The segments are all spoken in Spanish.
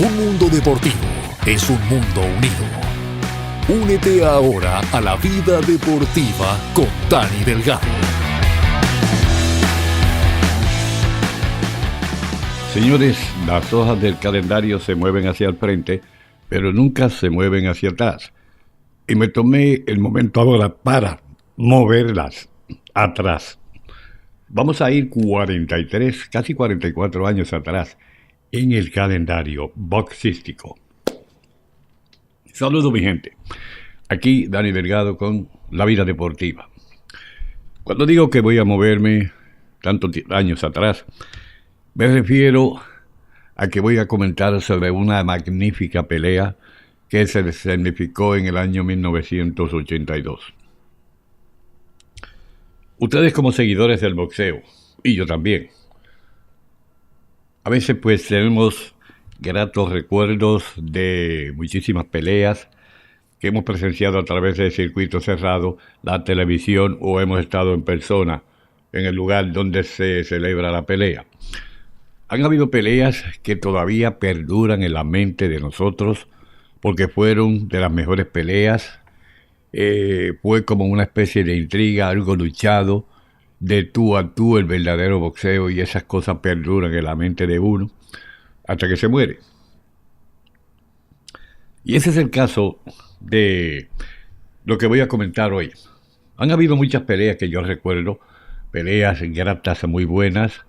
Un mundo deportivo es un mundo unido. Únete ahora a la vida deportiva con Dani Delgado. Señores, las hojas del calendario se mueven hacia el frente, pero nunca se mueven hacia atrás. Y me tomé el momento ahora para moverlas atrás. Vamos a ir 43, casi 44 años atrás en el calendario boxístico. Saludos, mi gente. Aquí Dani Delgado con La Vida Deportiva. Cuando digo que voy a moverme tantos años atrás, me refiero a que voy a comentar sobre una magnífica pelea que se escenificó en el año 1982. Ustedes como seguidores del boxeo, y yo también, a veces pues tenemos gratos recuerdos de muchísimas peleas que hemos presenciado a través del circuito cerrado, la televisión o hemos estado en persona en el lugar donde se celebra la pelea. Han habido peleas que todavía perduran en la mente de nosotros porque fueron de las mejores peleas. Fue como una especie de intriga, algo luchado, de tú a tú, el verdadero boxeo, y esas cosas perduran en la mente de uno hasta que se muere. Y ese es el caso de lo que voy a comentar hoy. Han habido muchas peleas que yo recuerdo, peleas gratas muy buenas.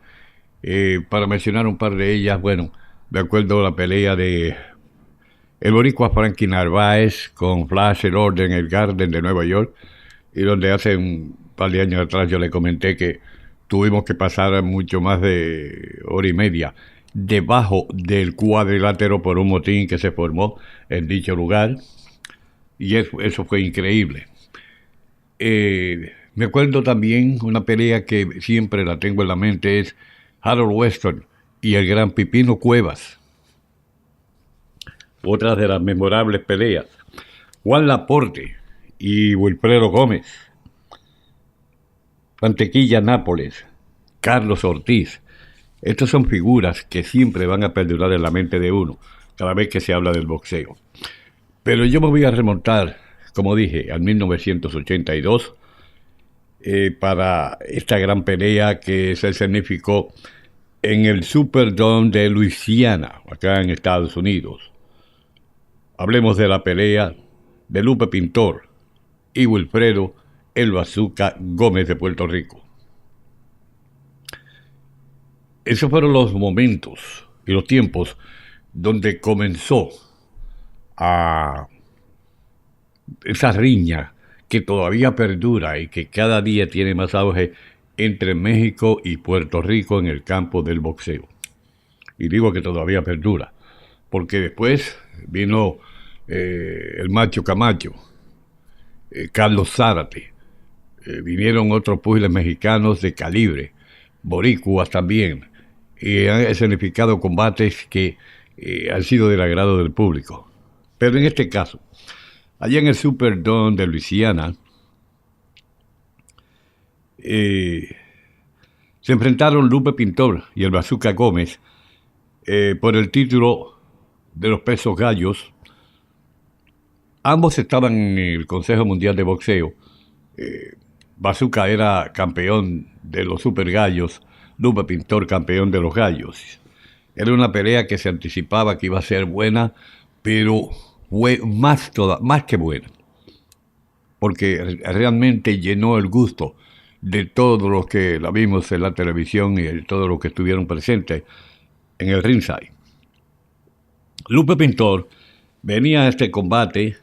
Para mencionar un par de ellas, bueno, me acuerdo la pelea de el boricua Frankie Narváez con Flash Gordon en el Garden de Nueva York, y donde hace un par de años atrás yo le comenté que tuvimos que pasar mucho más de hora y media debajo del cuadrilátero por un motín que se formó en dicho lugar, y eso fue increíble. Me acuerdo también una pelea que siempre la tengo en la mente, es Harold Weston y el gran Pipino Cuevas. Otra de las memorables peleas, Juan Laporte y Wilfredo Gómez, Mantequilla Nápoles, Carlos Ortiz. Estas son figuras que siempre van a perdurar en la mente de uno cada vez que se habla del boxeo. Pero yo me voy a remontar, como dije, al 1982 para esta gran pelea que se escenificó en el Superdome de Luisiana, acá en Estados Unidos. Hablemos de la pelea de Lupe Pintor y Wilfredo El Bazooka Gómez de Puerto Rico. Esos fueron los momentos y los tiempos donde comenzó a esa riña que todavía perdura y que cada día tiene más auge entre México y Puerto Rico en el campo del boxeo. Y digo que todavía perdura, porque después vino el Macho Camacho, Carlos Zárate, vinieron otros púgiles mexicanos de calibre, boricuas también, y han escenificado combates que han sido del agrado del público. Pero en este caso, allá en el Superdome de Luisiana, se enfrentaron Lupe Pintor y el Bazooka Gómez por el título de los pesos gallos. Ambos estaban en el Consejo Mundial de Boxeo. Bazooka era campeón de los super gallos, Lupe Pintor campeón de los gallos. Era una pelea que se anticipaba que iba a ser buena, pero fue más que buena, porque realmente llenó el gusto de todos los que la vimos en la televisión y de todos los que estuvieron presentes en el ringside. Lupe Pintor venía a este combate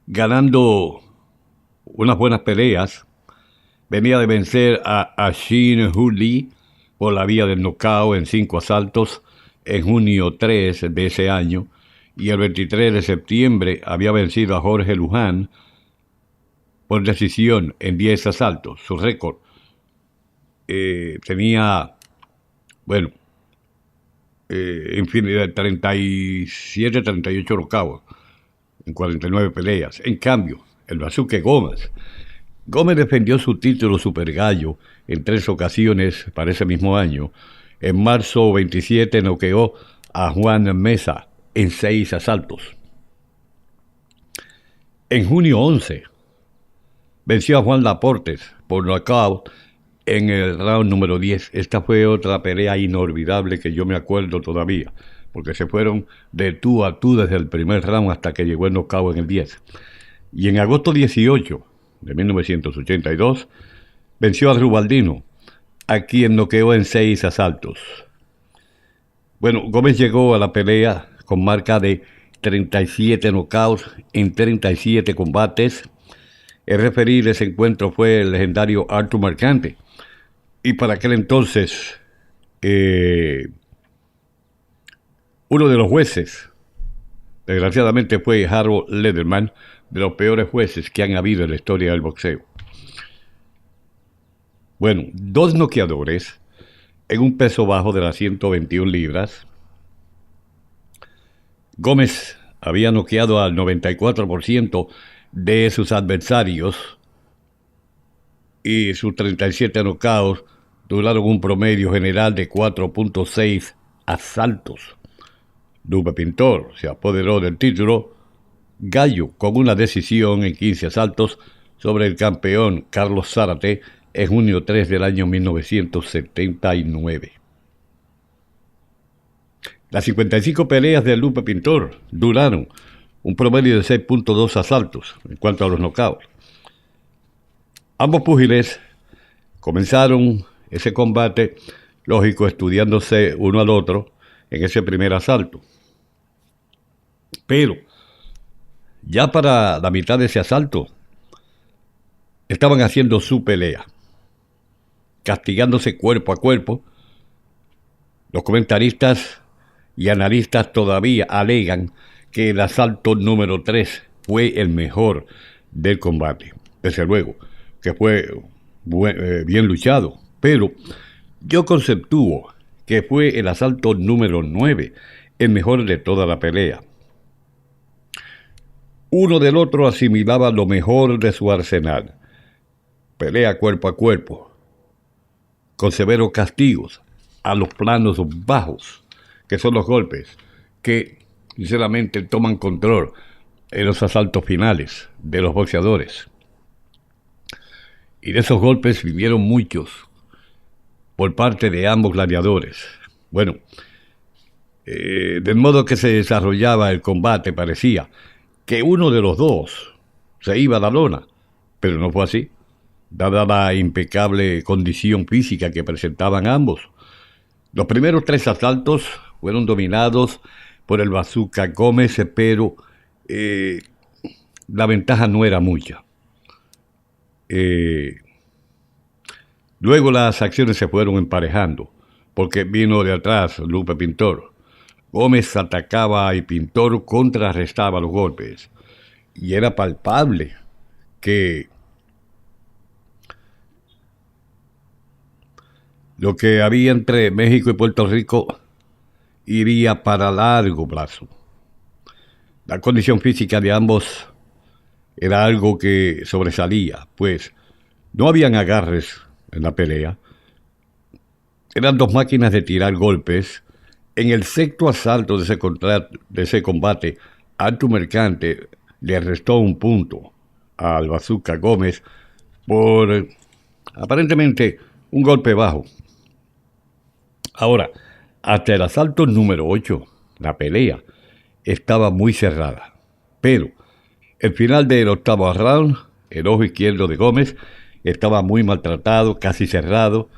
ganando unas buenas peleas. Venía de vencer a Shane Woodley por la vía del nocaut en 5 asaltos en junio 3 de ese año, y el 23 de septiembre había vencido a Jorge Luján por decisión en 10 asaltos. Su récord tenía, infinidad de 37, 38 knockouts en 49 peleas. En cambio, el Bazooka Gómez defendió su título Super Gallo en 3 ocasiones para ese mismo año, En marzo 27 noqueó a Juan Mesa en 6 asaltos. En junio 11 venció a Juan Laportes por nocaut en el round número 10. Esta fue otra pelea inolvidable que yo me acuerdo todavía, porque se fueron de tú a tú desde el primer round hasta que llegó el nocaut en el 10. Y en agosto 18 de 1982 venció a Rubaldino, a quien noqueó en 6 asaltos. Bueno, Gómez llegó a la pelea con marca de 37 knockouts en 37 combates. El referí de ese encuentro fue el legendario Arthur Mercante. Y para aquel entonces, uno de los jueces, desgraciadamente, fue Harold Lederman, de los peores jueces que han habido en la historia del boxeo. Bueno, 2 noqueadores en un peso bajo de las 121 libras. Gómez había noqueado al 94% de sus adversarios y sus 37 knockouts duraron un promedio general de 4.6 asaltos. Lupe Pintor se apoderó del título gallo con una decisión en 15 asaltos sobre el campeón Carlos Zárate en junio 3 del año 1979. Las 55 peleas de Lupe Pintor duraron un promedio de 6.2 asaltos en cuanto a los knockouts. Ambos púgiles comenzaron ese combate, lógico, estudiándose uno al otro en ese primer asalto. Pero ya para la mitad de ese asalto estaban haciendo su pelea, castigándose cuerpo a cuerpo. Los comentaristas y analistas todavía alegan que el asalto número 3 fue el mejor del combate. Desde luego que fue bien luchado, pero yo conceptúo que fue el asalto número 9 el mejor de toda la pelea. Uno del otro asimilaba lo mejor de su arsenal. Pelea cuerpo a cuerpo, con severos castigos a los planos bajos, que son los golpes que sinceramente toman control en los asaltos finales de los boxeadores. Y de esos golpes vivieron muchos por parte de ambos gladiadores. Bueno, del modo que se desarrollaba el combate parecía que uno de los dos se iba a la lona, pero no fue así, dada la impecable condición física que presentaban ambos. Los primeros 3 asaltos fueron dominados por el Bazooka Gómez, pero la ventaja no era mucha. Luego las acciones se fueron emparejando, porque vino de atrás Lupe Pintor. Gómez atacaba y Pintor contrarrestaba los golpes. Y era palpable que lo que había entre México y Puerto Rico iría para largo plazo. La condición física de ambos era algo que sobresalía, pues no habían agarres en la pelea. Eran 2 máquinas de tirar golpes. En el sexto asalto de ese combate, Arthur Mercante le restó un punto al Bazooka Gómez por aparentemente un golpe bajo. Ahora, hasta el asalto número 8, la pelea estaba muy cerrada. Pero el final del 8º round, el ojo izquierdo de Gómez estaba muy maltratado, casi cerrado.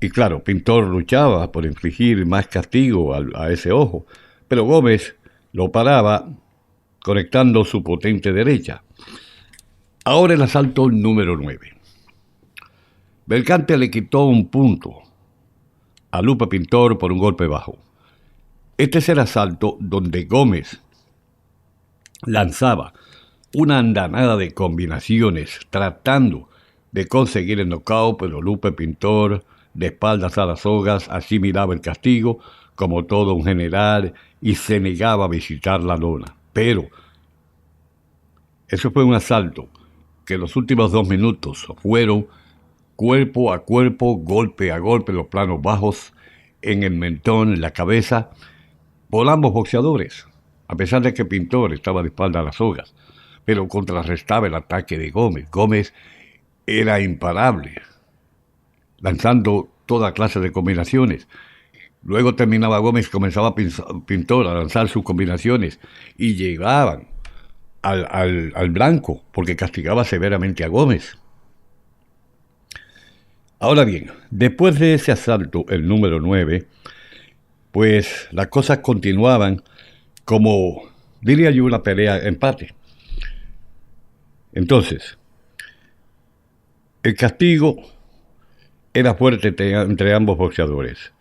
Y claro, Pintor luchaba por infligir más castigo a ese ojo, pero Gómez lo paraba conectando su potente derecha. Ahora el asalto número 9. Mercante le quitó un punto a Lupe Pintor por un golpe bajo. Este es el asalto donde Gómez lanzaba una andanada de combinaciones tratando de conseguir el knockout, pero Lupe Pintor, de espaldas a las sogas, asimilaba el castigo como todo un general y se negaba a visitar la lona. Pero eso fue un asalto que los últimos 2 minutos fueron cuerpo a cuerpo, golpe a golpe, los planos bajos, en el mentón, en la cabeza, por ambos boxeadores, a pesar de que Pintor estaba de espalda a las sogas, pero contrarrestaba el ataque de Gómez. Gómez era imparable, lanzando toda clase de combinaciones. Luego terminaba Gómez, comenzaba Pintor a lanzar sus combinaciones y llegaban al blanco, porque castigaba severamente a Gómez. Ahora bien, después de ese asalto, el número 9, pues las cosas continuaban como, diría yo, una pelea empate. Entonces, el castigo era fuerte entre ambos boxeadores.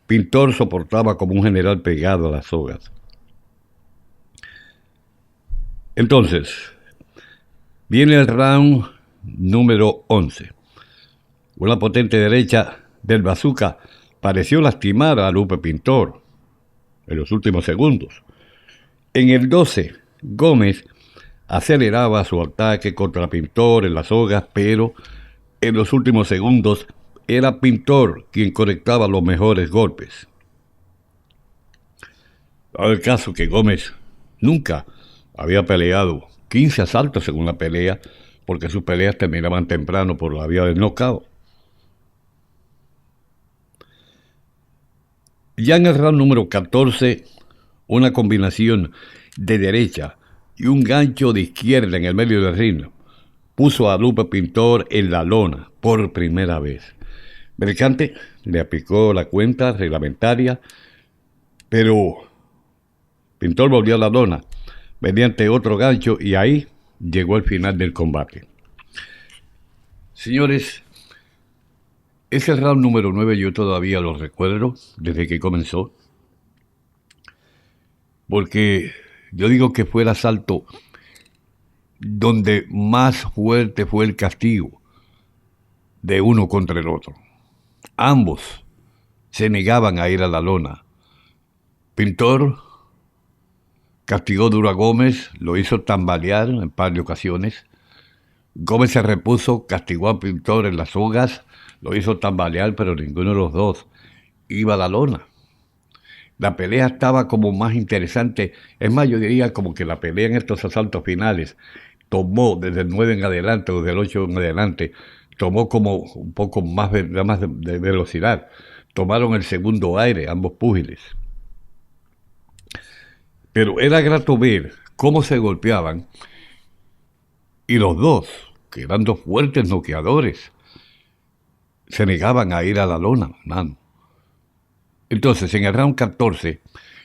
Pintor soportaba como un general pegado a las sogas. Entonces, viene el round número 11. Una potente derecha del Bazooka pareció lastimar a Lupe Pintor en los últimos segundos. En el 12, Gómez aceleraba su ataque contra Pintor en las sogas, pero en los últimos segundos era Pintor quien conectaba los mejores golpes. Dado el caso que Gómez nunca había peleado 15 asaltos en una pelea, porque sus peleas terminaban temprano por la vía del knockout. Ya en el round número 14, una combinación de derecha y un gancho de izquierda en el medio del ring puso a Lupe Pintor en la lona por primera vez. Mercante le aplicó la cuenta reglamentaria, pero Pintor volvió a la lona mediante otro gancho y ahí llegó el final del combate. Señores, ese round número 9 yo todavía lo recuerdo desde que comenzó, porque yo digo que fue el asalto donde más fuerte fue el castigo de uno contra el otro. Ambos se negaban a ir a la lona. Pintor castigó duro a Gómez, lo hizo tambalear en un par de ocasiones. Gómez se repuso, castigó a Pintor en las sogas, lo hizo tambalear, pero ninguno de los dos iba a la lona. La pelea estaba como más interesante. Es más, yo diría como que la pelea en estos asaltos finales tomó desde el 9 en adelante o del 8 en adelante, tomó como un poco más de velocidad. Tomaron el segundo aire, ambos púgiles. Pero era grato ver cómo se golpeaban y los dos, que eran dos fuertes noqueadores, se negaban a ir a la lona, mano. Entonces, en el round 14,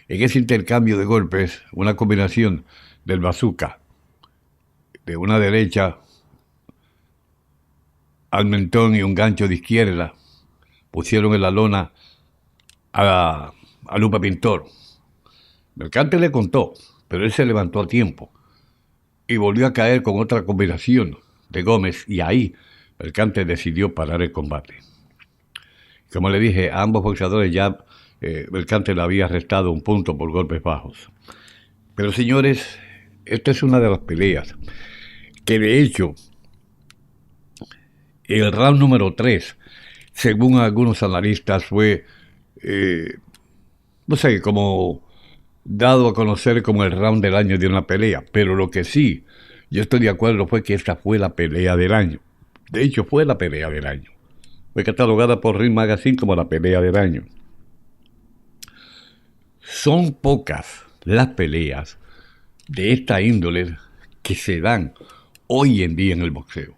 en ese intercambio de golpes, una combinación del Bazooka, de una derecha al mentón y un gancho de izquierda, pusieron en la lona a Lupe Pintor. Mercante le contó, pero él se levantó a tiempo y volvió a caer con otra combinación de Gómez, y ahí Mercante decidió parar el combate. Como le dije, a ambos boxeadores ya Mercante le había restado un punto por golpes bajos. Pero señores, esta es una de las peleas que de hecho el round número 3, según algunos analistas, fue, no sé, como dado a conocer como el round del año de una pelea. Pero lo que sí, yo estoy de acuerdo, fue que esta fue la pelea del año. De hecho, fue la pelea del año. Fue catalogada por Ring Magazine como la pelea del año. Son pocas las peleas de esta índole que se dan hoy en día en el boxeo.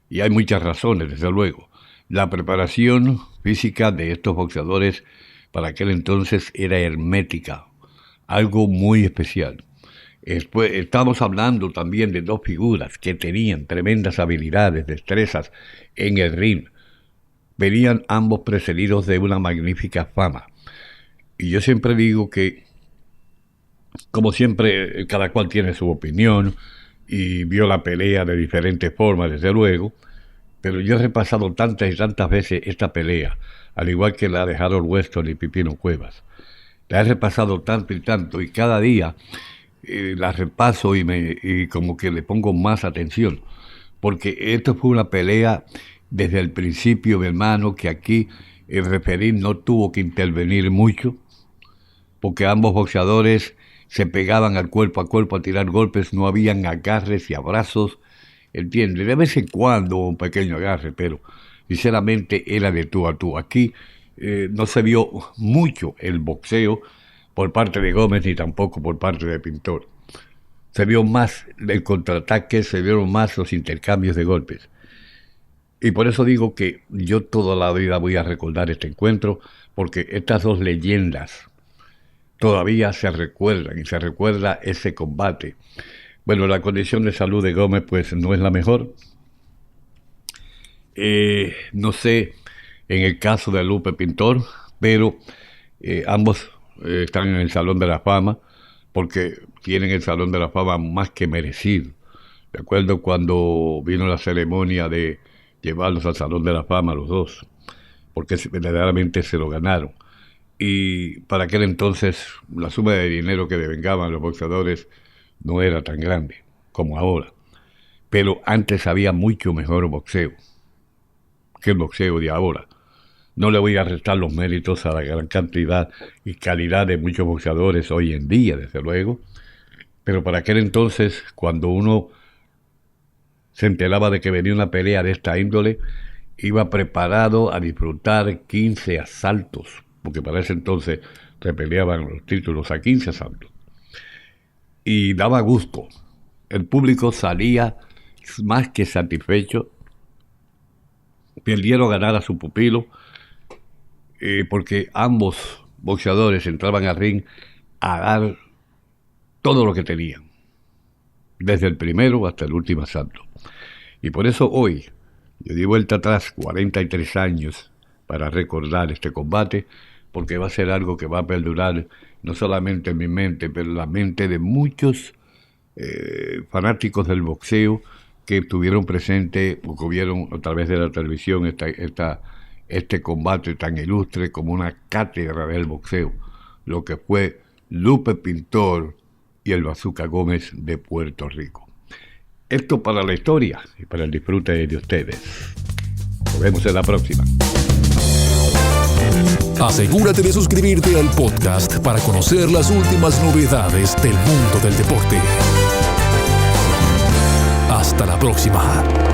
Y hay muchas razones, desde luego. La preparación física de estos boxeadores para aquel entonces era hermética, algo muy especial. Estamos hablando también de dos figuras que tenían tremendas habilidades, destrezas en el ring. Venían ambos precedidos de una magnífica fama. Y yo siempre digo que, como siempre, cada cual tiene su opinión y vio la pelea de diferentes formas, desde luego, pero yo he repasado tantas y tantas veces esta pelea, al igual que la de Harold Weston y Pipino Cuevas. La he repasado tanto y tanto, y cada día la repaso y como que le pongo más atención, porque esto fue una pelea desde el principio, mi hermano, que aquí el referí no tuvo que intervenir mucho, porque ambos boxeadores se pegaban al cuerpo a tirar golpes, no habían agarres y abrazos, ¿entiendes? De vez en cuando un pequeño agarre, pero sinceramente era de tú a tú. Aquí no se vio mucho el boxeo por parte de Gómez ni tampoco por parte de Pintor. Se vio más el contraataque, se vieron más los intercambios de golpes. Y por eso digo que yo toda la vida voy a recordar este encuentro, porque estas dos leyendas todavía se recuerdan y se recuerda ese combate. Bueno, la condición de salud de Gómez pues no es la mejor. No sé en el caso de Lupe Pintor, pero ambos están en el Salón de la Fama, porque tienen el Salón de la Fama más que merecido. De acuerdo, cuando vino la ceremonia de llevarlos al Salón de la Fama los dos, porque verdaderamente se lo ganaron. Y para aquel entonces la suma de dinero que devengaban los boxeadores no era tan grande como ahora. Pero antes había mucho mejor boxeo que el boxeo de ahora. No le voy a restar los méritos a la gran cantidad y calidad de muchos boxeadores hoy en día, desde luego, pero para aquel entonces, cuando uno se enteraba de que venía una pelea de esta índole, iba preparado a disfrutar 15 asaltos, porque para ese entonces se peleaban los títulos a 15 asaltos. Y daba gusto. El público salía más que satisfecho. Perdieron ganar a su pupilo, porque ambos boxeadores entraban al ring a dar todo lo que tenían, desde el primero hasta el último asalto. Y por eso hoy yo di vuelta atrás 43 años para recordar este combate, porque va a ser algo que va a perdurar no solamente en mi mente, pero en la mente de muchos fanáticos del boxeo que estuvieron presentes o que vieron a través de la televisión este combate tan ilustre como una cátedra del boxeo, lo que fue Lupe Pintor y el Bazooka Gómez de Puerto Rico. Esto para la historia y para el disfrute de ustedes. Nos vemos en la próxima. Asegúrate de suscribirte al podcast para conocer las últimas novedades del mundo del deporte. Hasta la próxima.